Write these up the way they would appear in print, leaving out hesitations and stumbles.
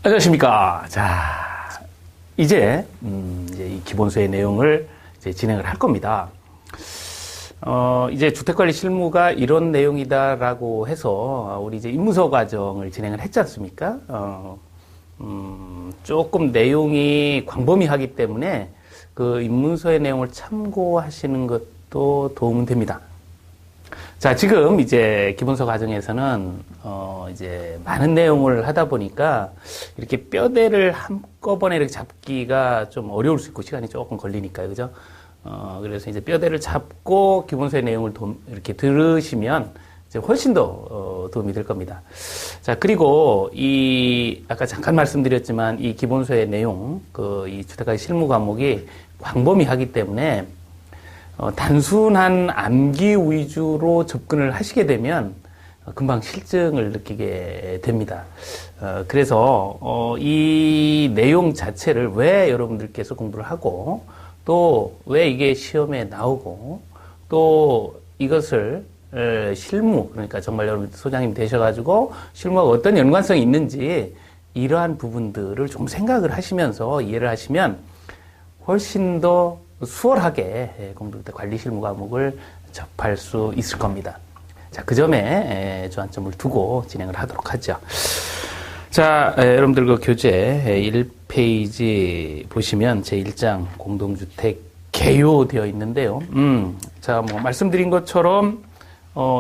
안녕하십니까. 자, 이제 이 기본서의 내용을 이제 진행을 할 겁니다. 이제 주택관리 실무가 이런 내용이다라고 해서 우리 이제 임무서 과정을 진행을 했지 않습니까? 조금 내용이 광범위하기 때문에 그 입문서의 내용을 참고하시는 것도 도움은 됩니다. 자, 지금 이제 기본서 과정에서는 이제 많은 내용을 하다 보니까 이렇게 뼈대를 한꺼번에 이렇게 잡기가 좀 어려울 수 있고 시간이 조금 걸리니까요, 그죠? 그래서 이제 뼈대를 잡고 기본서의 내용을 이렇게 들으시면 이제 훨씬 더 도움이 될 겁니다. 자, 그리고 아까 잠깐 말씀드렸지만 이 기본서의 내용, 이 주택관리 실무 과목이 광범위하기 때문에 단순한 암기 위주로 접근을 하시게 되면 금방 실증을 느끼게 됩니다. 그래서 이 내용 자체를 왜 여러분들께서 공부를 하고 또 왜 이게 시험에 나오고 또 이것을 실무, 그러니까 정말 여러분 소장님 되셔가지고 실무와 어떤 연관성이 있는지 이러한 부분들을 좀 생각을 하시면서 이해를 하시면 훨씬 더 수월하게 공동주택 관리 실무 과목을 접할 수 있을 겁니다. 자, 그 점에 주안점을 두고 진행을 하도록 하죠. 자, 여러분들 그 교재 1페이지 보시면 제1장 공동주택 개요되어 있는데요. 자, 뭐 말씀드린 것처럼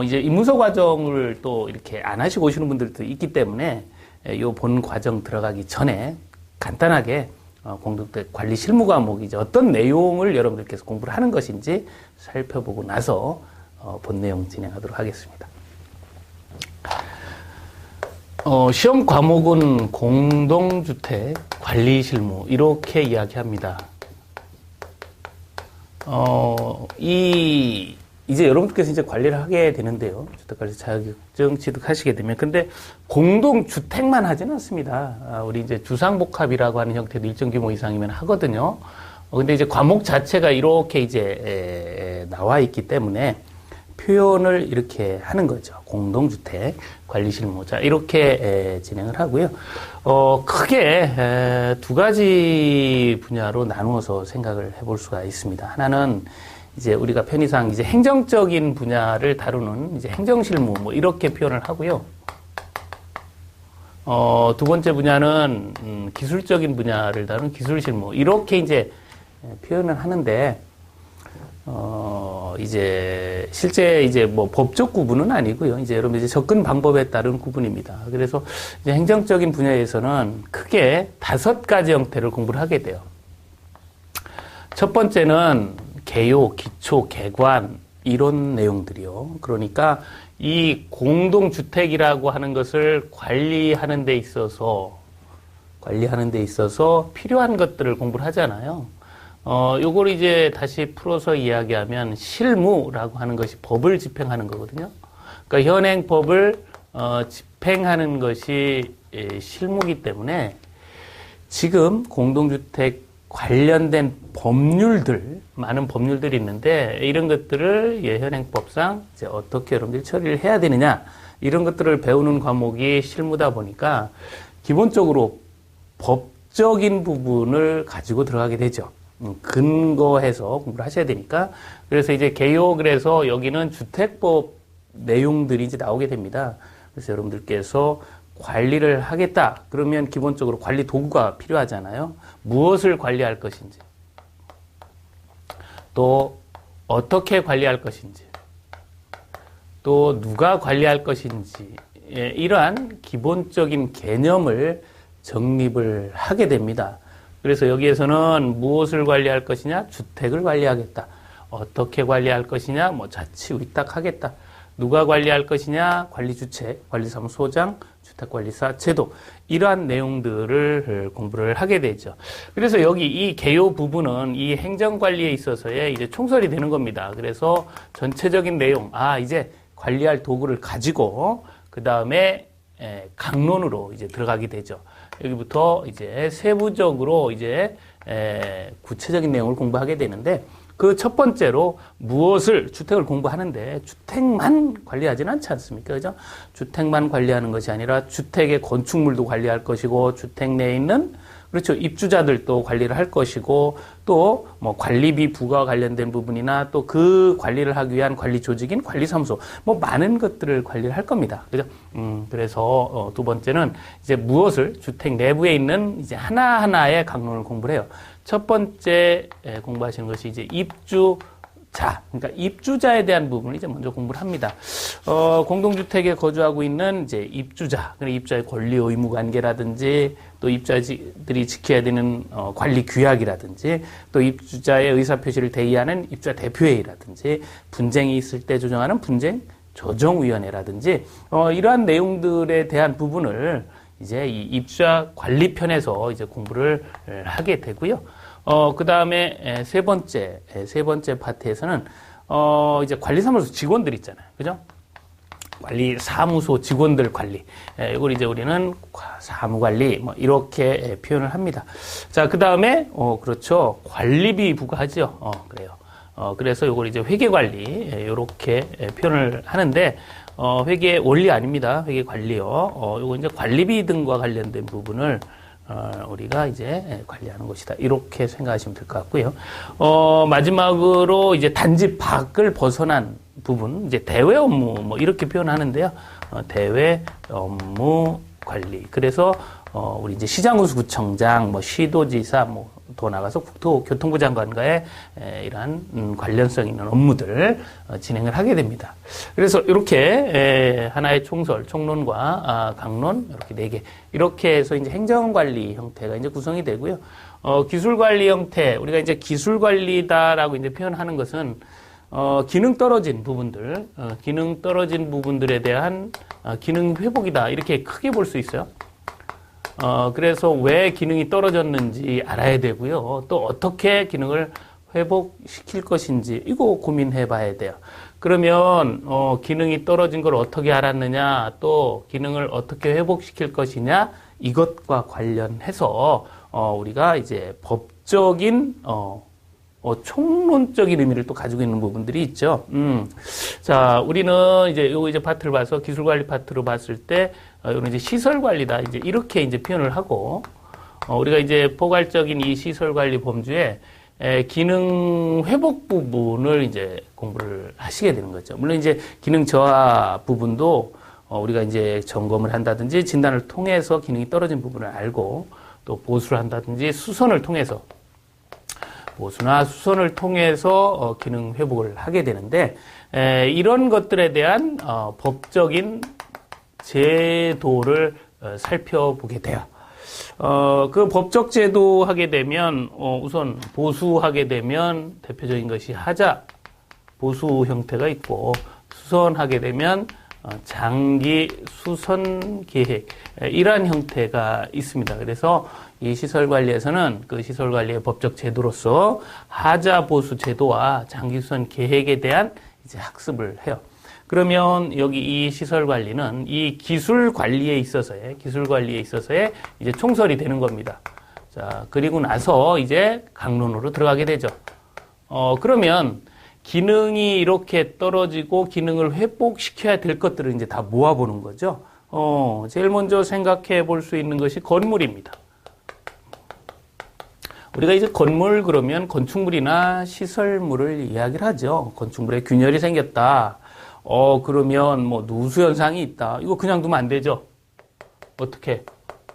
이제 입문서 과정을 또 이렇게 안 하시고 오시는 분들도 있기 때문에 요 본 과정 들어가기 전에 간단하게 공동주택 관리 실무 과목이 이제 어떤 내용을 여러분들께서 공부를 하는 것인지 살펴보고 나서 본 내용 진행하도록 하겠습니다. 시험 과목은 공동주택 관리 실무 이렇게 이야기합니다. 이제 여러분들께서 이제 관리를 하게 되는데요. 주택관리 자격증 취득하시게 되면. 근데 공동주택만 하지는 않습니다. 우리 이제 주상복합이라고 하는 형태도 일정 규모 이상이면 하거든요. 근데 이제 과목 자체가 이렇게 이제 나와 있기 때문에 표현을 이렇게 하는 거죠. 공동주택 관리 실무. 자, 이렇게 진행을 하고요. 크게 두 가지 분야로 나누어서 생각을 해볼 수가 있습니다. 하나는 이제 우리가 편의상 이제 행정적인 분야를 다루는 이제 행정실무 뭐 이렇게 표현을 하고요. 두 번째 분야는 기술적인 분야를 다루는 기술실무 이렇게 이제 표현을 하는데 이제 실제 이제 뭐 법적 구분은 아니고요. 이제 여러분 이제 접근 방법에 따른 구분입니다. 그래서 이제 행정적인 분야에서는 크게 5가지 형태를 공부를 하게 돼요. 첫 번째는 개요, 기초, 개관 이런 내용들이요. 그러니까 이 공동주택이라고 하는 것을 관리하는 데 있어서 필요한 것들을 공부를 하잖아요. 요걸 이제 다시 풀어서 이야기하면 실무라고 하는 것이 법을 집행하는 거거든요. 그러니까 현행법을 집행하는 것이 실무이기 때문에 지금 공동주택 관련된 법률들, 많은 법률들이 있는데 이런 것들을 현행법상 이제 어떻게 여러분들이 처리를 해야 되느냐 이런 것들을 배우는 과목이 실무다 보니까 기본적으로 법적인 부분을 가지고 들어가게 되죠. 근거해서 공부를 하셔야 되니까. 그래서 이제 개요, 그래서 여기는 주택법 내용들이 이제 나오게 됩니다. 그래서 여러분들께서 관리를 하겠다. 그러면 기본적으로 관리 도구가 필요하잖아요. 무엇을 관리할 것인지, 또 어떻게 관리할 것인지, 또 누가 관리할 것인지, 이러한 기본적인 개념을 정립을 하게 됩니다. 그래서 여기에서는 무엇을 관리할 것이냐? 주택을 관리하겠다. 어떻게 관리할 것이냐? 뭐 자치 위탁하겠다. 누가 관리할 것이냐? 관리주체, 관리사무소장, 주택관리사 제도 이러한 내용들을 공부를 하게 되죠. 그래서 여기 이 개요 부분은 이 행정관리에 있어서의 이제 총설이 되는 겁니다. 그래서 전체적인 내용, 이제 관리할 도구를 가지고 그 다음에 강론으로 이제 들어가게 되죠. 여기부터 이제 세부적으로 이제 구체적인 내용을 공부하게 되는데 그 첫 번째로 무엇을 주택을 공부하는데 주택만 관리하지는 않지 않습니까? 그죠? 주택만 관리하는 것이 아니라 주택의 건축물도 관리할 것이고 주택 내에 있는 그렇죠. 입주자들도 관리를 할 것이고 또 뭐 관리비 부과와 관련된 부분이나 또 그 관리를 하기 위한 관리 조직인 관리사무소 뭐 많은 것들을 관리를 할 겁니다. 그죠? 그래서 두 번째는 이제 무엇을 주택 내부에 있는 이제 하나하나의 강론을 공부를 해요. 첫 번째 공부하시는 것이 이제 입주자, 그러니까 입주자에 대한 부분을 이제 먼저 공부를 합니다. 공동주택에 거주하고 있는 이제 입주자, 그러니까 입주자의 권리 의무 관계라든지 또 입주자들이 지켜야 되는 관리 규약이라든지 또 입주자의 의사표시를 대의하는 입주자 대표회의라든지 분쟁이 있을 때 조정하는 분쟁 조정위원회라든지 이러한 내용들에 대한 부분을 이제 이 입주자 관리편에서 이제 공부를 하게 되고요. 그 다음에 세 번째 파트에서는 이제 관리사무소 직원들 있잖아요. 그죠? 관리사무소 직원들 관리. 이걸 이제 우리는 사무관리, 뭐, 이렇게 표현을 합니다. 자, 그 다음에, 그렇죠. 관리비 부과하죠. 그래요. 그래서 이걸 이제 회계관리, 이렇게 표현을 하는데, 회계 원리 아닙니다. 회계 관리요. 요거 이제 관리비 등과 관련된 부분을 우리가 이제 관리하는 것이다. 이렇게 생각하시면 될 것 같고요. 마지막으로 이제 단지 밖을 벗어난 부분, 이제 대외 업무, 뭐 이렇게 표현하는데요. 대외 업무 관리. 그래서 우리 이제 시장군수구청장, 뭐 시도지사, 뭐 더 나가서 국토교통부 장관과의 이러한 관련성 있는 업무들 진행을 하게 됩니다. 그래서 이렇게 하나의 총론과 강론 이렇게 4개 이렇게 해서 이제 행정관리 형태가 이제 구성이 되고요. 기술관리 형태 우리가 이제 기술관리다라고 이제 표현하는 것은 기능 떨어진 부분들, 기능 떨어진 부분들에 대한 기능 회복이다 이렇게 크게 볼 수 있어요. 그래서 왜 기능이 떨어졌는지 알아야 되고요. 또 어떻게 기능을 회복시킬 것인지 이거 고민해 봐야 돼요. 그러면 기능이 떨어진 걸 어떻게 알았느냐, 또 기능을 어떻게 회복시킬 것이냐 이것과 관련해서 우리가 이제 법적인 총론적인 의미를 또 가지고 있는 부분들이 있죠. 자, 우리는 이제 요거 이제 파트를 봐서 기술관리 파트로 봤을 때 이거는 이제 시설관리다. 이제 이렇게 이제 표현을 하고 우리가 이제 포괄적인 이 시설관리 범주에 기능 회복 부분을 이제 공부를 하시게 되는 거죠. 물론 이제 기능 저하 부분도 우리가 이제 점검을 한다든지 진단을 통해서 기능이 떨어진 부분을 알고 또 보수를 한다든지 수선을 통해서 보수나 수선을 통해서 기능 회복을 하게 되는데 이런 것들에 대한 법적인 제도를 살펴보게 돼요. 그 법적 제도 하게 되면 우선 보수하게 되면 대표적인 것이 하자 보수 형태가 있고 수선하게 되면 장기 수선 계획 이러한 형태가 있습니다. 그래서 이 시설관리에서는 그 시설관리의 법적 제도로서 하자 보수 제도와 장기 수선 계획에 대한 이제 학습을 해요. 그러면 여기 이 시설관리는 이 기술관리에 있어서의 이제 총설이 되는 겁니다. 자, 그리고 나서 이제 강론으로 들어가게 되죠. 그러면 기능이 이렇게 떨어지고 기능을 회복시켜야 될 것들을 이제 다 모아보는 거죠. 제일 먼저 생각해 볼 수 있는 것이 건물입니다. 우리가 이제 건물 그러면 건축물이나 시설물을 이야기를 하죠. 건축물에 균열이 생겼다. 그러면 뭐 누수 현상이 있다. 이거 그냥 두면 안 되죠. 어떻게?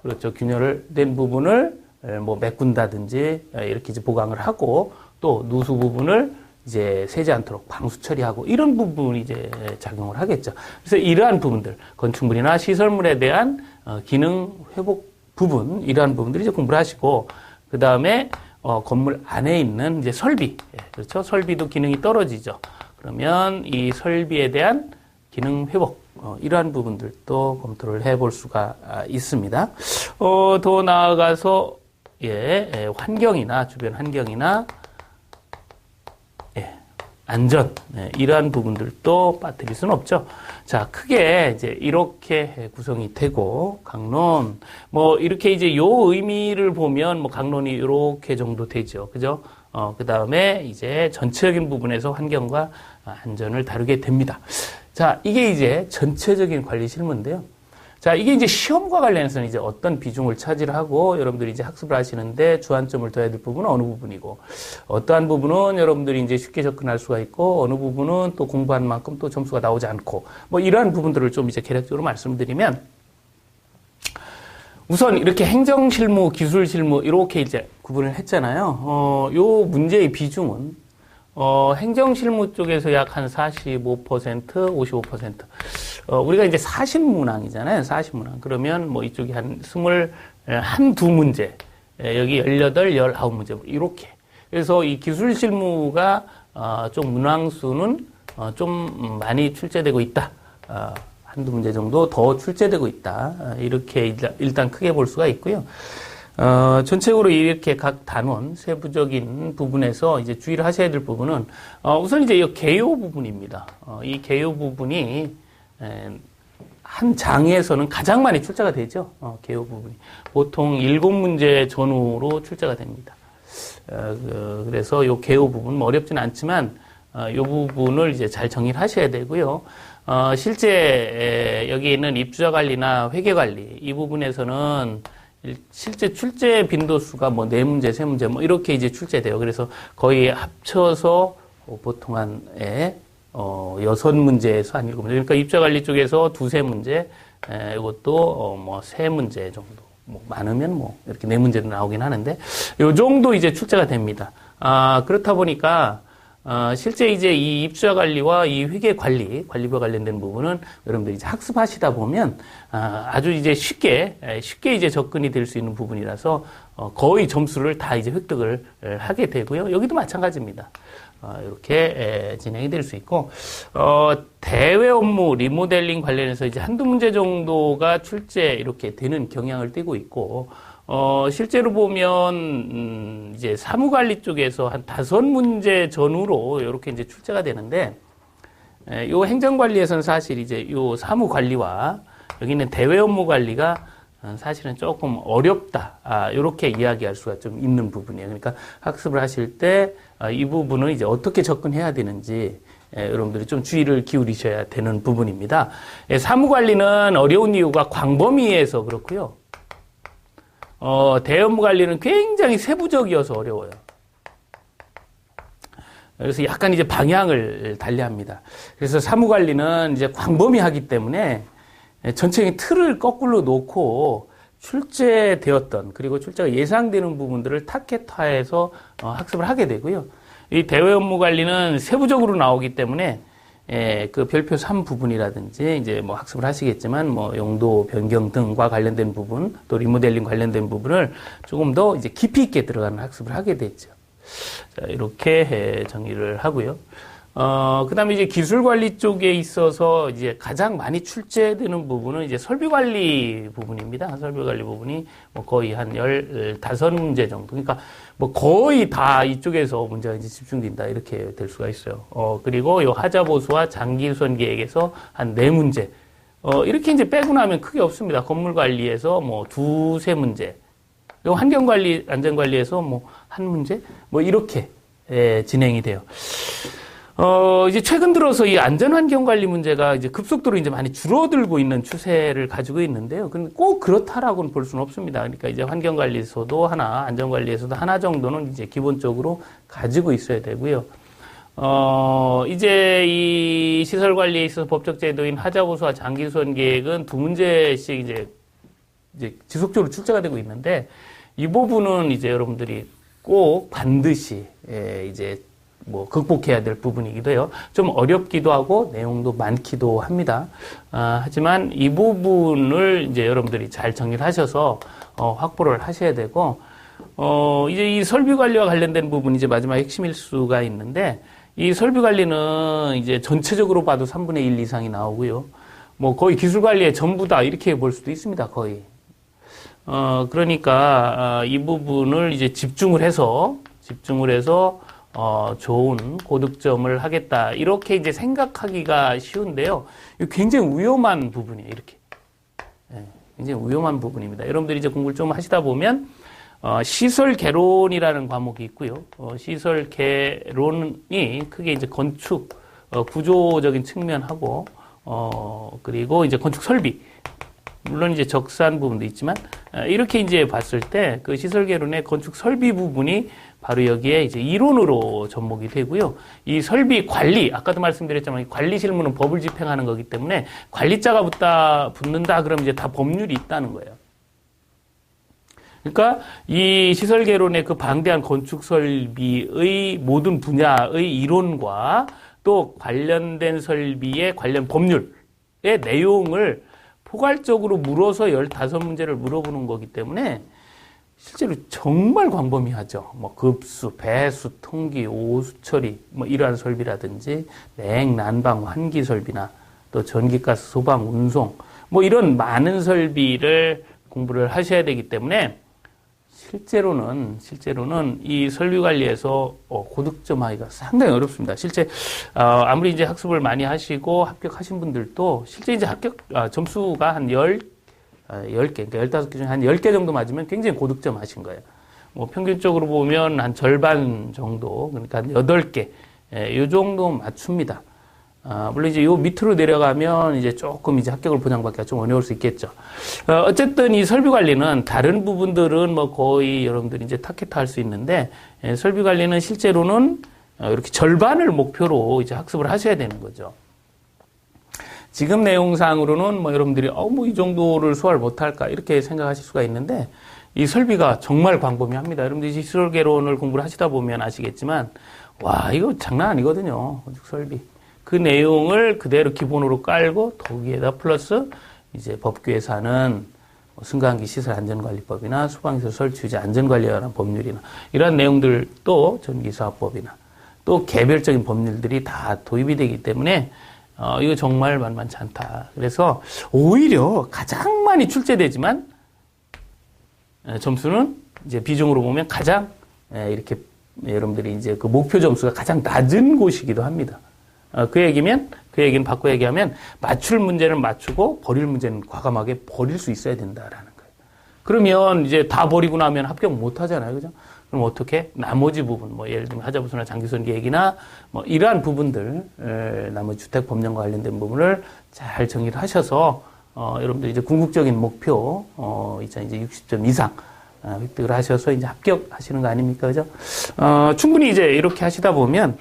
그렇죠. 균열 된 부분을 뭐 메꾼다든지 이렇게 이제 보강을 하고 또 누수 부분을 이제 새지 않도록 방수 처리하고 이런 부분이 이제 작용을 하겠죠. 그래서 이러한 부분들, 건축물이나 시설물에 대한 기능 회복 부분, 이러한 부분들이 이제 공부를 하시고, 그 다음에 건물 안에 있는 이제 설비, 그렇죠? 설비도 기능이 떨어지죠. 그러면 이 설비에 대한 기능 회복, 이러한 부분들도 검토를 해볼 수가 있습니다. 더 나아가서 환경이나 주변 환경이나 안전, 이러한 부분들도 빠뜨릴 수는 없죠. 자, 크게 이제 이렇게 구성이 되고, 강론, 뭐, 이렇게 이제 요 의미를 보면, 뭐, 강론이 이렇게 정도 되죠. 그죠? 그 다음에 이제 전체적인 부분에서 환경과 안전을 다루게 됩니다. 자, 이게 이제 전체적인 관리 실무인데요. 자, 이게 이제 시험과 관련해서는 이제 어떤 비중을 차지하고 여러분들이 이제 학습을 하시는데 주안점을 둬야 될 부분은 어느 부분이고, 어떠한 부분은 여러분들이 이제 쉽게 접근할 수가 있고, 어느 부분은 또 공부한 만큼 또 점수가 나오지 않고, 뭐 이러한 부분들을 좀 이제 개략적으로 말씀드리면, 우선 이렇게 행정 실무, 기술 실무 이렇게 이제 구분을 했잖아요. 요 문제의 비중은 행정 실무 쪽에서 약 한 45%, 55%. 우리가 이제 40문항이잖아요. 40문항. 그러면 뭐 이쪽이 한 21~2문제, 여기 18, 19문제 이렇게. 그래서 이 기술 실무가 좀 문항 수는 좀 많이 출제되고 있다. 한두 문제 정도 더 출제되고 있다. 이렇게 일단 크게 볼 수가 있고요. 전체적으로 이렇게 각 단원, 세부적인 부분에서 이제 주의를 하셔야 될 부분은, 우선 이제 이 개요 부분입니다. 이 개요 부분이, 한 장에서는 가장 많이 출제가 되죠. 개요 부분이. 보통 7문제 전후로 출제가 됩니다. 그래서 이 개요 부분, 뭐 어렵진 않지만, 이 부분을 이제 잘 정리를 하셔야 되고요. 실제 여기 있는 입주자 관리나 회계 관리 이 부분에서는 실제 출제 빈도수가 뭐 4문제, 3문제 뭐 이렇게 이제 출제돼요. 그래서 거의 합쳐서 보통 한 6문제에서 한 7문제. 그러니까 입주자 관리 쪽에서 2~3문제, 이것도 뭐 3문제 정도. 뭐 많으면 뭐 이렇게 4문제도 나오긴 하는데 요 정도 이제 출제가 됩니다. 그렇다 보니까 실제 이제 이 입주자 관리와 이 회계 관리부와 관련된 부분은 여러분들이 이제 학습하시다 보면, 아주 이제 쉽게 이제 접근이 될 수 있는 부분이라서, 거의 점수를 다 이제 획득을 하게 되고요. 여기도 마찬가지입니다. 이렇게 진행이 될 수 있고, 대외 업무 리모델링 관련해서 이제 한두 문제 정도가 출제 이렇게 되는 경향을 띠고 있고, 실제로 보면, 이제 사무관리 쪽에서 한 5문제 전후로 이렇게 이제 출제가 되는데, 요 행정관리에서는 사실 이제 요 사무관리와 여기 있는 대외 업무 관리가 사실은 조금 어렵다. 이렇게 이야기할 수가 좀 있는 부분이에요. 그러니까 학습을 하실 때 이 부분을 이제 어떻게 접근해야 되는지, 여러분들이 좀 주의를 기울이셔야 되는 부분입니다. 사무관리는 어려운 이유가 광범위해서 그렇고요. 대업무 관리는 굉장히 세부적이어서 어려워요. 그래서 약간 이제 방향을 달리합니다. 그래서 사무 관리는 이제 광범위하기 때문에 전체적인 틀을 거꾸로 놓고 출제되었던, 그리고 출제가 예상되는 부분들을 타겟화해서 학습을 하게 되고요. 이 대외 업무 관리는 세부적으로 나오기 때문에 그 별표 3 부분이라든지 이제 뭐 학습을 하시겠지만 뭐 용도 변경 등과 관련된 부분, 또 리모델링 관련된 부분을 조금 더 이제 깊이 있게 들어가는 학습을 하게 되죠. 자, 이렇게 정리를 하고요. 그 다음에 이제 기술 관리 쪽에 있어서 이제 가장 많이 출제되는 부분은 이제 설비 관리 부분입니다. 설비 관리 부분이 뭐 거의 한 15문제 정도. 그러니까 뭐 거의 다 이쪽에서 문제가 이제 집중된다. 이렇게 될 수가 있어요. 그리고 요 하자 보수와 장기선 계획에서 한 4문제. 이렇게 이제 빼고 나면 크게 없습니다. 건물 관리에서 뭐 2~3문제. 요 환경 관리, 안전 관리에서 뭐 1문제? 뭐 이렇게 진행이 돼요. 이제 최근 들어서 이 안전환경관리 문제가 이제 급속도로 이제 많이 줄어들고 있는 추세를 가지고 있는데요. 근데 꼭 그렇다라고는 볼 수는 없습니다. 그러니까 이제 환경관리에서도 하나, 안전관리에서도 하나 정도는 이제 기본적으로 가지고 있어야 되고요. 이제 이 시설관리에 있어서 법적 제도인 하자보수와 장기수원 계획은 2문제씩 이제 지속적으로 출제가 되고 있는데, 이 부분은 이제 여러분들이 꼭 반드시, 이제 뭐 극복해야 될 부분이기도 해요. 좀 어렵기도 하고 내용도 많기도 합니다. 하지만 이 부분을 이제 여러분들이 잘 정리를 하셔서 확보를 하셔야 되고, 이제 이 설비 관리와 관련된 부분이 이제 마지막 핵심일 수가 있는데, 이 설비 관리는 이제 전체적으로 봐도 3분의 1 이상이 나오고요. 뭐 거의 기술 관리의 전부다 이렇게 볼 수도 있습니다. 거의. 그러니까 이 부분을 이제 집중을 해서 좋은 고득점을 하겠다. 이렇게 이제 생각하기가 쉬운데요. 굉장히 위험한 부분이에요. 이렇게. 굉장히 위험한 부분입니다. 여러분들이 이제 공부를 좀 하시다 보면, 시설 개론이라는 과목이 있고요. 시설 개론이 크게 이제 건축, 구조적인 측면하고, 그리고 이제 건축 설비. 물론 이제 적산 부분도 있지만, 이렇게 이제 봤을 때 그 시설 개론의 건축 설비 부분이 바로 여기에 이제 이론으로 접목이 되고요. 이 설비 관리, 아까도 말씀드렸지만 관리 실무는 법을 집행하는 거기 때문에 관리자가 붙는다 그러면 이제 다 법률이 있다는 거예요. 그러니까 이 시설 개론의 그 방대한 건축 설비의 모든 분야의 이론과 또 관련된 설비의 관련 법률의 내용을 포괄적으로 물어서 15문제를 물어보는 거기 때문에 실제로 정말 광범위하죠. 뭐 급수, 배수, 통기, 오수 처리, 뭐 이러한 설비라든지 냉, 난방, 환기 설비나 또 전기가스, 소방, 운송 뭐 이런 많은 설비를 공부를 하셔야 되기 때문에 실제로는 이 설비 관리에서 고득점 하기가 상당히 어렵습니다. 실제 아무리 이제 학습을 많이 하시고 합격하신 분들도 실제 이제 점수가 한 10개, 그러니까 15개 중에 한 10개 정도 맞으면 굉장히 고득점 하신 거예요. 뭐 평균적으로 보면 한 절반 정도, 그러니까 한 8개, 이 정도 맞춥니다. 물론 이제 요 밑으로 내려가면 이제 조금 이제 합격을 보장받기가 좀 어려울 수 있겠죠. 어쨌든 이 설비 관리는 다른 부분들은 뭐 거의 여러분들이 이제 타켓화 할 수 있는데, 설비 관리는 실제로는 이렇게 절반을 목표로 이제 학습을 하셔야 되는 거죠. 지금 내용상으로는 뭐 여러분들이 뭐 이 정도를 소화를 못할까 이렇게 생각하실 수가 있는데, 이 설비가 정말 광범위합니다. 여러분들이 시설 개론을 공부를 하시다 보면 아시겠지만, 와, 이거 장난 아니거든요. 건축 설비. 그 내용을 그대로 기본으로 깔고 거기에다 플러스 이제 법규에서 하는 승강기 시설 안전관리법이나 소방시설 설치유지 안전관리에 관한 법률이나 이러한 내용들도 전기사업법이나 또 개별적인 법률들이 다 도입이 되기 때문에 이거 정말 만만치 않다. 그래서 오히려 가장 많이 출제되지만 점수는 이제 비중으로 보면 가장 이렇게 여러분들이 이제 그 목표 점수가 가장 낮은 곳이기도 합니다. 그 얘기는 바꿔 얘기하면 맞출 문제는 맞추고 버릴 문제는 과감하게 버릴 수 있어야 된다라는 거예요. 그러면 이제 다 버리고 나면 합격 못 하잖아요. 그죠? 그럼 어떻게? 나머지 부분, 뭐 예를 들면 하자부수나 장기선 계획이나 뭐 이러한 부분들, 나머지 주택 법령과 관련된 부분을 잘 정리를 하셔서 여러분들 이제 궁극적인 목표, 이제 60점 이상 획득을 하셔서 이제 합격하시는 거 아닙니까? 그죠? 충분히 이제 이렇게 하시다 보면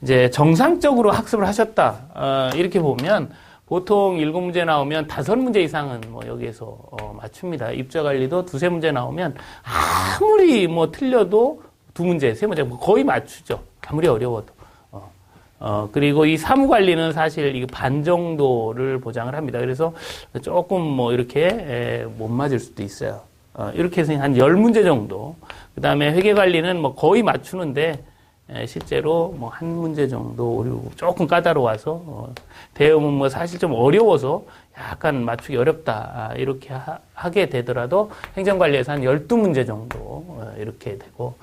이제 정상적으로 학습을 하셨다. 이렇게 보면 보통 7문제 나오면 5문제 이상은 뭐 여기에서 맞춥니다. 입자 관리도 2-3문제 나오면 아무리 뭐 틀려도 2문제, 3문제 뭐 거의 맞추죠. 아무리 어려워도. 그리고 이 사무 관리는 사실 이게 반 정도를 보장을 합니다. 그래서 조금 뭐 이렇게 못 맞을 수도 있어요. 이렇게 해서 한 10문제 정도. 그 다음에 회계 관리는 뭐 거의 맞추는데 실제로 뭐 한 문제 정도 어려우고 조금 까다로워서 대음은 뭐 사실 좀 어려워서 약간 맞추기 어렵다 이렇게 하게 되더라도 행정관리에서 한 12문제 정도 이렇게 되고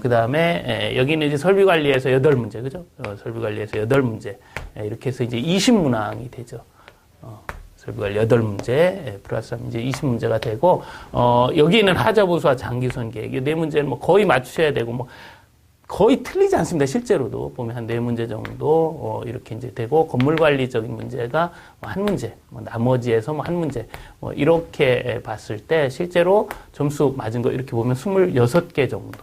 그 다음에 여기는 이제 설비관리에서 8문제 그죠? 설비관리에서 8문제 이렇게 해서 이제 20문항이 되죠. 설비관리 8문제 플러스 이제 20문제가 되고 여기는 하자보수와 장기선 계획 이 4문제는 뭐 거의 맞추셔야 되고 뭐 거의 틀리지 않습니다. 실제로도 보면 한 4문제 정도 이렇게 이제 되고 건물 관리적인 문제가 한 문제, 나머지에서 한 문제 이렇게 봤을 때 실제로 점수 맞은 거 이렇게 보면 26개 정도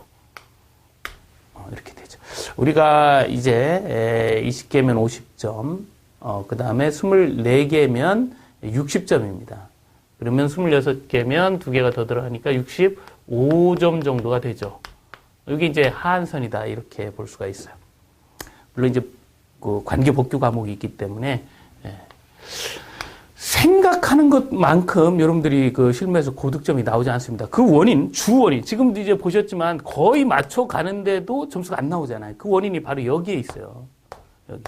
이렇게 되죠. 우리가 이제 20개면 50점, 그 다음에 24개면 60점입니다. 그러면 26개면 2개가 더 들어가니까 65점 정도가 되죠. 여기 이제 하한선이다 이렇게 볼 수가 있어요. 물론 이제 그 관계 복귀 과목이 있기 때문에 생각하는 것만큼 여러분들이 그 실무에서 고득점이 나오지 않습니다. 그 원인, 주 원인 지금도 이제 보셨지만 거의 맞춰 가는데도 점수가 안 나오잖아요. 그 원인이 바로 여기에 있어요. 여기.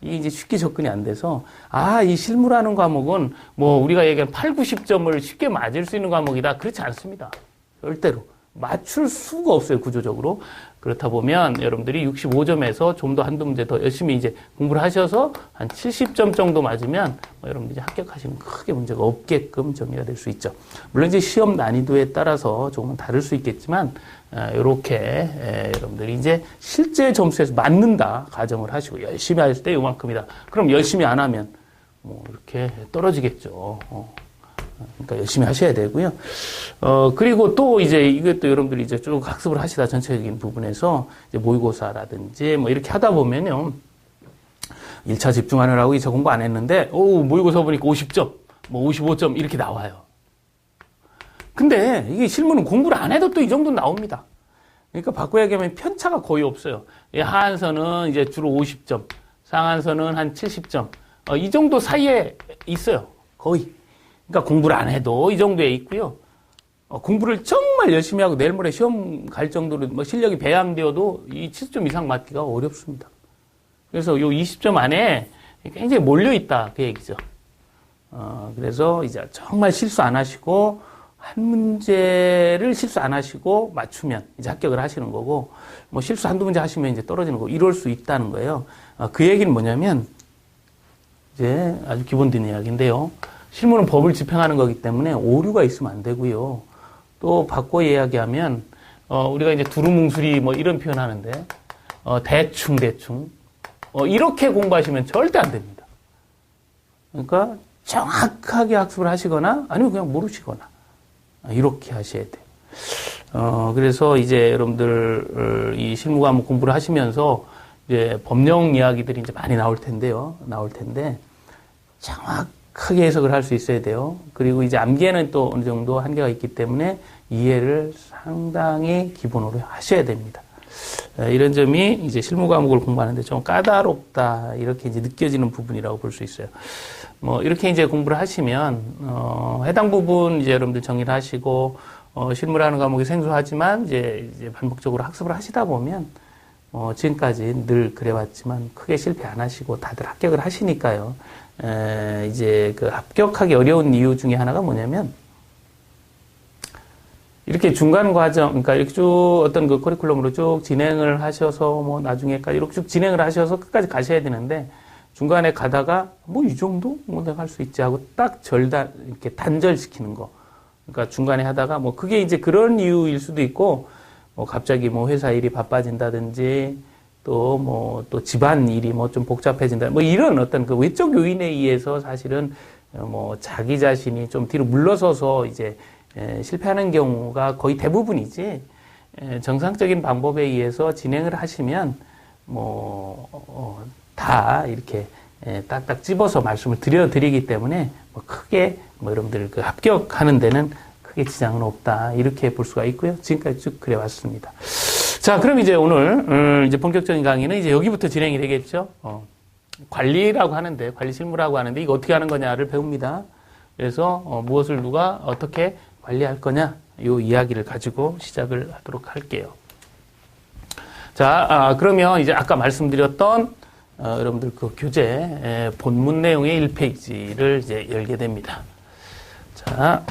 이게 이제 쉽게 접근이 안 돼서 이 실무라는 과목은 뭐 우리가 얘기한 8, 90점을 쉽게 맞을 수 있는 과목이다. 그렇지 않습니다. 절대로. 맞출 수가 없어요, 구조적으로. 그렇다 보면 여러분들이 65점에서 좀 더 한두 문제 더 열심히 이제 공부를 하셔서 한 70점 정도 맞으면 여러분들이 합격하시는 크게 문제가 없게끔 정리가 될 수 있죠. 물론 이제 시험 난이도에 따라서 조금은 다를 수 있겠지만 이렇게 여러분들이 이제 실제 점수에서 맞는다 가정을 하시고 열심히 할 때 요만큼이다. 그럼 열심히 안 하면 뭐 이렇게 떨어지겠죠. 그러니까 열심히 하셔야 되고요. 그리고 또 이제 이것도 여러분들이 이제 쭉 학습을 하시다 전체적인 부분에서 이제 모의고사라든지 뭐 이렇게 하다 보면요. 1차 집중하느라고 2차 공부 안 했는데, 모의고사 보니까 50점, 뭐 55점 이렇게 나와요. 근데 이게 실무는 공부를 안 해도 또 이 정도 나옵니다. 그러니까 바꿔야 하면 편차가 거의 없어요. 하한선은 이제 주로 50점, 상한선은 한 70점, 이 정도 사이에 있어요. 거의. 그러니까 공부를 안 해도 이 정도에 있고요. 공부를 정말 열심히 하고 내일 모레 시험 갈 정도로 뭐 실력이 배양되어도 이 70점 이상 맞기가 어렵습니다. 그래서 요 20점 안에 굉장히 몰려있다. 그 얘기죠. 그래서 이제 정말 실수 안 하시고, 한 문제를 실수 안 하시고 맞추면 이제 합격을 하시는 거고, 뭐 실수 한두 문제 하시면 이제 떨어지는 거고, 이럴 수 있다는 거예요. 그 얘기는 뭐냐면, 이제 아주 기본적인 이야기인데요. 실무는 법을 집행하는 거기 때문에 오류가 있으면 안 되고요. 또 바꿔 이야기하면, 우리가 이제 두루뭉술이 뭐 이런 표현 하는데, 대충, 이렇게 공부하시면 절대 안 됩니다. 그러니까 정확하게 학습을 하시거나 아니면 그냥 모르시거나 이렇게 하셔야 돼요. 그래서 이제 여러분들 이 실무 과목 공부를 하시면서 이제 법령 이야기들이 이제 많이 나올 텐데 정확하게 해석을 할 수 있어야 돼요. 그리고 이제 암기에는 또 어느 정도 한계가 있기 때문에 이해를 상당히 기본으로 하셔야 됩니다. 이런 점이 이제 실무 과목을 공부하는데 좀 까다롭다 이렇게 이제 느껴지는 부분이라고 볼 수 있어요. 뭐 이렇게 이제 공부를 하시면 해당 부분 이제 여러분들 정리를 하시고 실무라는 과목이 생소하지만 이제 반복적으로 학습을 하시다 보면 지금까지 늘 그래왔지만 크게 실패 안 하시고 다들 합격을 하시니까요. 이제 그 합격하기 어려운 이유 중에 하나가 뭐냐면 이렇게 중간 과정, 그러니까 이렇게 쭉 어떤 그 커리큘럼으로 쭉 진행을 하셔서 뭐 나중에까지 이렇게 쭉 진행을 하셔서 끝까지 가셔야 되는데 중간에 가다가 뭐 이 정도? 뭐 내가 할 수 있지 하고 딱 이렇게 단절시키는 거. 그러니까 중간에 하다가 뭐 그게 이제 그런 이유일 수도 있고 뭐 갑자기 뭐 회사 일이 바빠진다든지 또 뭐 또 집안 일이 뭐 좀 복잡해진다. 뭐 이런 어떤 그 외적 요인에 의해서 사실은 뭐 자기 자신이 좀 뒤로 물러서서 이제 실패하는 경우가 거의 대부분이지, 정상적인 방법에 의해서 진행을 하시면, 다 이렇게, 딱딱 집어서 말씀을 드리기 때문에, 크게, 여러분들 그 합격하는 데는 크게 지장은 없다. 이렇게 볼 수가 있고요. 지금까지 쭉 그래 왔습니다. 자, 그럼 이제 오늘, 이제 본격적인 강의는 이제 여기부터 진행이 되겠죠. 관리라고 하는데, 관리 실무라고 하는데, 이거 어떻게 하는 거냐를 배웁니다. 그래서, 무엇을 누가 어떻게 관리할 거냐, 요 이야기를 가지고 시작을 하도록 할게요. 자, 그러면 이제 아까 말씀드렸던, 여러분들 그 교재, 본문 내용의 1페이지를 이제 열게 됩니다. 자,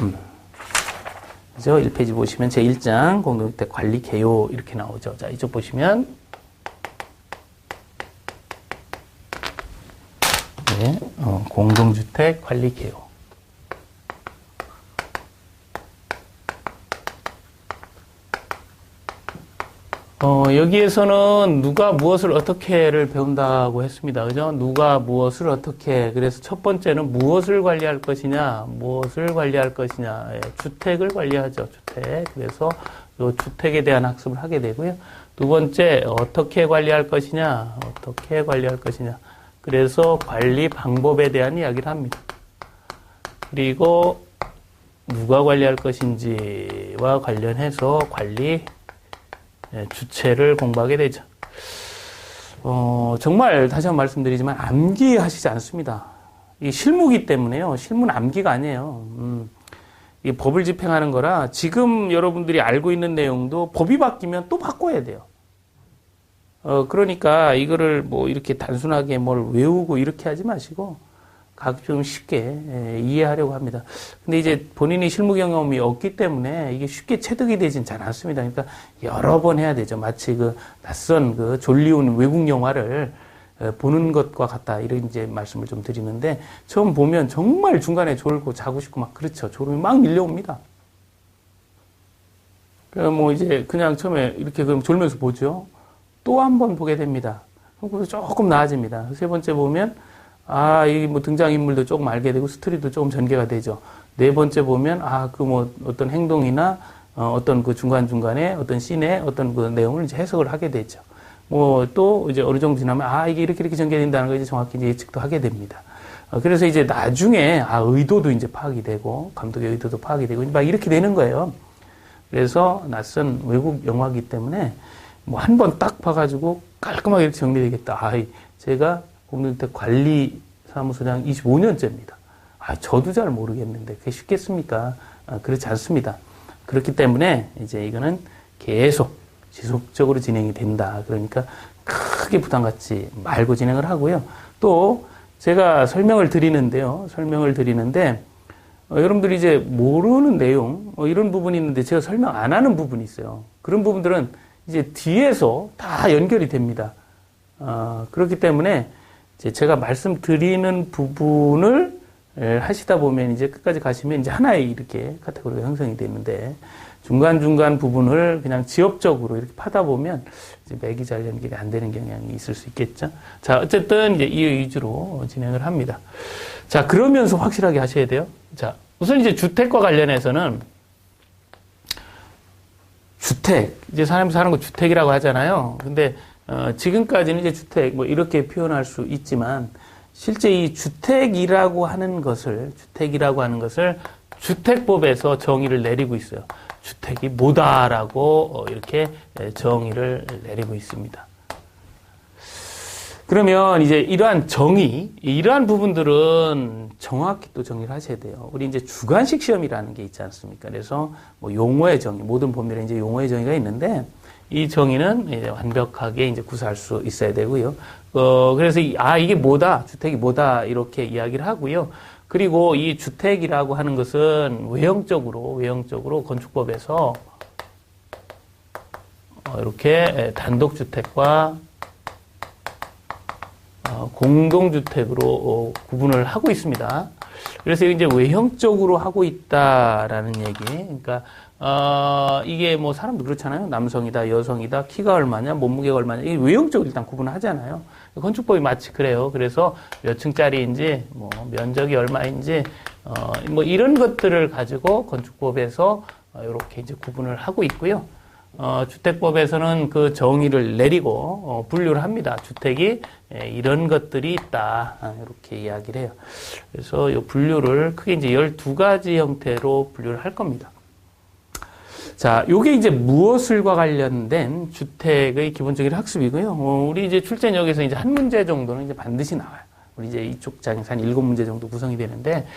그죠? 1페이지 보시면 제1장 공동주택 관리 개요 이렇게 나오죠. 자, 이쪽 보시면, 네, 공동주택 관리 개요. 여기에서는 누가 무엇을 어떻게를 배운다고 했습니다. 그죠? 누가 무엇을 어떻게. 그래서 첫 번째는 무엇을 관리할 것이냐, 예, 주택을 관리하죠. 주택. 그래서 이 주택에 대한 학습을 하게 되고요. 두 번째, 어떻게 관리할 것이냐. 그래서 관리 방법에 대한 이야기를 합니다. 그리고 누가 관리할 것인지와 관련해서 관리 주체를 공부하게 되죠. 정말 다시 한번 말씀드리지만 암기하시지 않습니다. 이 실무기 때문에요. 실무는 암기가 아니에요. 이 법을 집행하는 거라 지금 여러분들이 알고 있는 내용도 법이 바뀌면 또 바꿔야 돼요. 그러니까 이거를 뭐 이렇게 단순하게 뭘 외우고 이렇게 하지 마시고 좀 쉽게 이해하려고 합니다. 근데 이제 본인이 실무 경험이 없기 때문에 이게 쉽게 체득이 되진 잘 않습니다. 그러니까 여러 번 해야 되죠. 마치 그 낯선 그 졸리운 외국 영화를 보는 것과 같다. 이런 이제 말씀을 좀 드리는데, 처음 보면 정말 중간에 졸고 자고 싶고 막 그렇죠. 졸음이 막 밀려옵니다. 뭐 이제 그냥 처음에 이렇게 그럼 졸면서 보죠. 또 한 번 보게 됩니다. 그럼 조금 나아집니다. 세 번째 보면, 이 뭐 등장인물도 조금 알게 되고 스토리도 조금 전개가 되죠. 네 번째 보면, 그 뭐 어떤 행동이나 어떤 그 중간중간에 어떤 씬의 어떤 그 내용을 이제 해석을 하게 되죠. 뭐 또 이제 어느 정도 지나면 이게 이렇게 전개된다는 걸 이제 정확히 이제 예측도 하게 됩니다. 그래서 이제 나중에 의도도 이제 파악이 되고 감독의 의도도 파악이 되고 막 이렇게 되는 거예요. 그래서 낯선 외국 영화이기 때문에 뭐 한 번 딱 봐가지고 깔끔하게 이렇게 정리되겠다. 제가 공동주택 관리사무소장 25년째입니다. 저도 잘 모르겠는데 그게 쉽겠습니까? 그렇지 않습니다. 그렇기 때문에 이제 이거는 계속 지속적으로 진행이 된다. 그러니까 크게 부담 갖지 말고 진행을 하고요. 또 제가 설명을 드리는데 여러분들이 이제 모르는 내용 이런 부분이 있는데 제가 설명 안 하는 부분이 있어요. 그런 부분들은 이제 뒤에서 다 연결이 됩니다. 그렇기 때문에 이제 제가 말씀드리는 부분을 하시다 보면 이제 끝까지 가시면 이제 하나의 이렇게 카테고리가 형성이 되는데, 중간중간 부분을 그냥 지엽적으로 이렇게 파다 보면 이제 맥이 잘 연결이 안 되는 경향이 있을 수 있겠죠. 자, 어쨌든 이제 이 위주로 진행을 합니다. 자, 그러면서 확실하게 하셔야 돼요. 자, 우선 이제 주택과 관련해서는 주택, 이제 사람이 사는 거 주택이라고 하잖아요. 근데 지금까지는 이제 주택 뭐 이렇게 표현할 수 있지만, 실제 이 주택이라고 하는 것을 주택법에서 정의를 내리고 있어요. 주택이 뭐다라고 이렇게 정의를 내리고 있습니다. 그러면 이제 이러한 부분들은 정확히 또 정리를 하셔야 돼요. 우리 이제 주관식 시험이라는 게 있지 않습니까? 그래서 뭐 용어의 정의, 모든 법률에 이제 용어의 정의가 있는데, 이 정의는 이제 완벽하게 이제 구사할 수 있어야 되고요. 그래서 이게 뭐다, 주택이 뭐다 이렇게 이야기를 하고요. 그리고 이 주택이라고 하는 것은 외형적으로 건축법에서 이렇게 단독주택과 공동주택으로 구분을 하고 있습니다. 그래서 이제 외형적으로 하고 있다라는 얘기. 그러니까 이게 뭐 사람도 그렇잖아요. 남성이다, 여성이다, 키가 얼마냐, 몸무게가 얼마냐. 이게 외형적으로 일단 구분을 하잖아요. 건축법이 마치 그래요. 그래서 몇 층짜리인지, 뭐 면적이 얼마인지, 뭐 이런 것들을 가지고 건축법에서 이렇게 이제 구분을 하고 있고요. 주택법에서는 그 정의를 내리고 분류를 합니다. 주택이 이런 것들이 있다, 이렇게 이야기를 해요. 그래서 이 분류를 크게 이제 12가지 형태로 분류를 할 겁니다. 자, 요게 이제 무엇을과 관련된 주택의 기본적인 학습이고요. 우리 이제 출제역에서 이제 한 문제 정도는 이제 반드시 나와요. 우리 이제 이쪽 장에서 한 7문제 정도 구성이 되는데,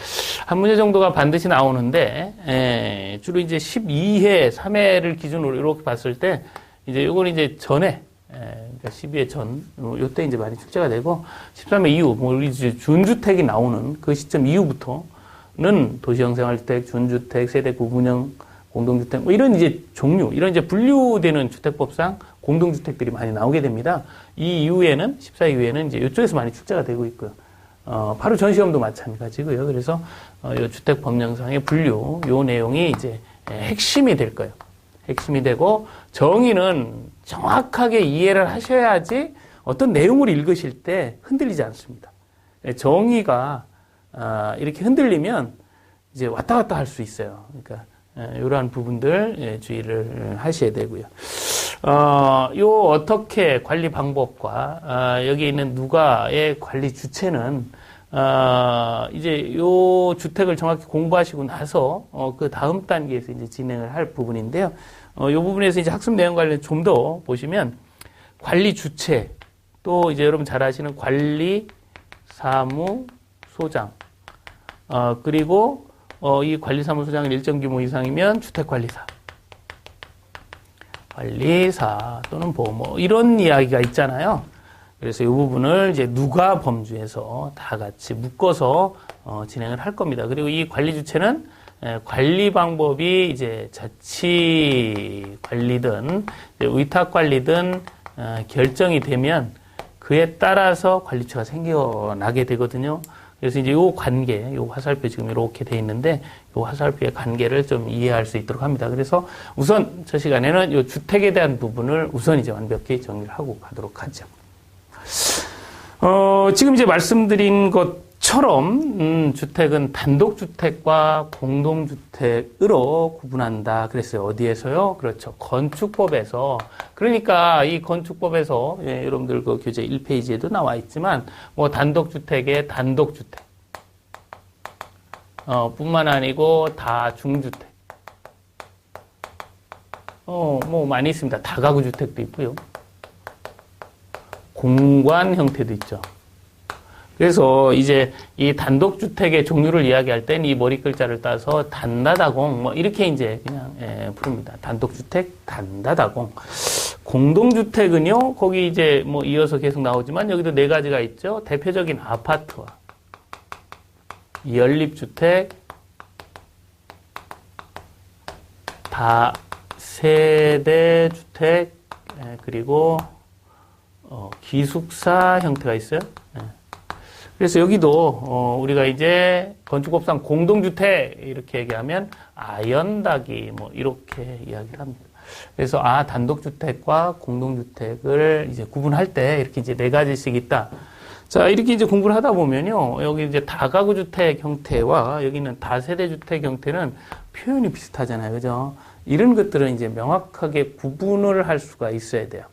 한 문제 정도가 반드시 나오는데, 주로 이제 12회, 3회를 기준으로 이렇게 봤을 때, 이제 요건 이제 전에, 그러니까 12회 전, 요때 이제 많이 출제가 되고, 13회 이후, 뭐 우리 이제 준주택이 나오는 그 시점 이후부터는 도시형생활주택, 준주택, 세대 구분형, 공동주택, 뭐 이런 이제 종류, 이런 이제 분류되는 주택법상 공동주택들이 많이 나오게 됩니다. 이 이후에는, 14 이후에는 이제 이쪽에서 많이 출제가 되고 있고요. 바로 전 시험도 마찬가지고요. 그래서, 이 주택법령상의 분류, 요 내용이 이제 핵심이 될 거예요. 핵심이 되고, 정의는 정확하게 이해를 하셔야지 어떤 내용을 읽으실 때 흔들리지 않습니다. 정의가, 이렇게 흔들리면 이제 왔다 갔다 할 수 있어요. 그러니까, 이러한 부분들 주의를 하셔야 되고요. 요 어떻게 관리 방법과 여기 있는 누가의 관리 주체는 이제 요 주택을 정확히 공부하시고 나서 그 다음 단계에서 이제 진행을 할 부분인데요. 요 부분에서 이제 학습 내용 관련 좀 더 보시면 관리 주체, 또 이제 여러분 잘 아시는 관리 사무소장, 그리고 이 관리사무소장은 일정 규모 이상이면 주택관리사, 관리사 또는 뭐 이런 이야기가 있잖아요. 그래서 이 부분을 이제 누가 범주에서 다 같이 묶어서 진행을 할 겁니다. 그리고 이 관리 주체는 관리 방법이 이제 자치 관리든 위탁 관리든 결정이 되면 그에 따라서 관리처가 생겨나게 되거든요. 그래서 이제 요 관계, 요 화살표 지금 이렇게 돼 있는데 요 화살표의 관계를 좀 이해할 수 있도록 합니다. 그래서 우선 저 시간에는 요 주택에 대한 부분을 우선 이제 완벽히 정리를 하고 가도록 하죠. 지금 이제 말씀드린 것처럼 주택은 단독주택과 공동주택으로 구분한다 그랬어요. 어디에서요? 그렇죠. 건축법에서. 그러니까 이 건축법에서 여러분들 그 교재 1페이지에도 나와 있지만 뭐 단독주택의 단독주택 뿐만 아니고 다중주택 뭐 많이 있습니다. 다가구주택도 있고요. 공관 형태도 있죠. 그래서 이제 이 단독주택의 종류를 이야기할 땐 이 머리 글자를 따서 단다다공 뭐 이렇게 이제 그냥 부릅니다. 단독주택, 단다다공. 공동주택은요, 거기 이제 뭐 이어서 계속 나오지만 여기도 네 가지가 있죠. 대표적인 아파트와 연립주택, 다세대주택, 그리고 기숙사 형태가 있어요. 그래서 여기도 우리가 이제 건축법상 공동주택 이렇게 얘기하면 아연닭이 뭐 이렇게 이야기를 합니다. 그래서 단독주택과 공동주택을 이제 구분할 때 이렇게 이제 네 가지씩 있다. 자, 이렇게 이제 공부를 하다 보면요. 여기 이제 다가구주택 형태와 여기는 다세대주택 형태는 표현이 비슷하잖아요. 그죠? 이런 것들은 이제 명확하게 구분을 할 수가 있어야 돼요.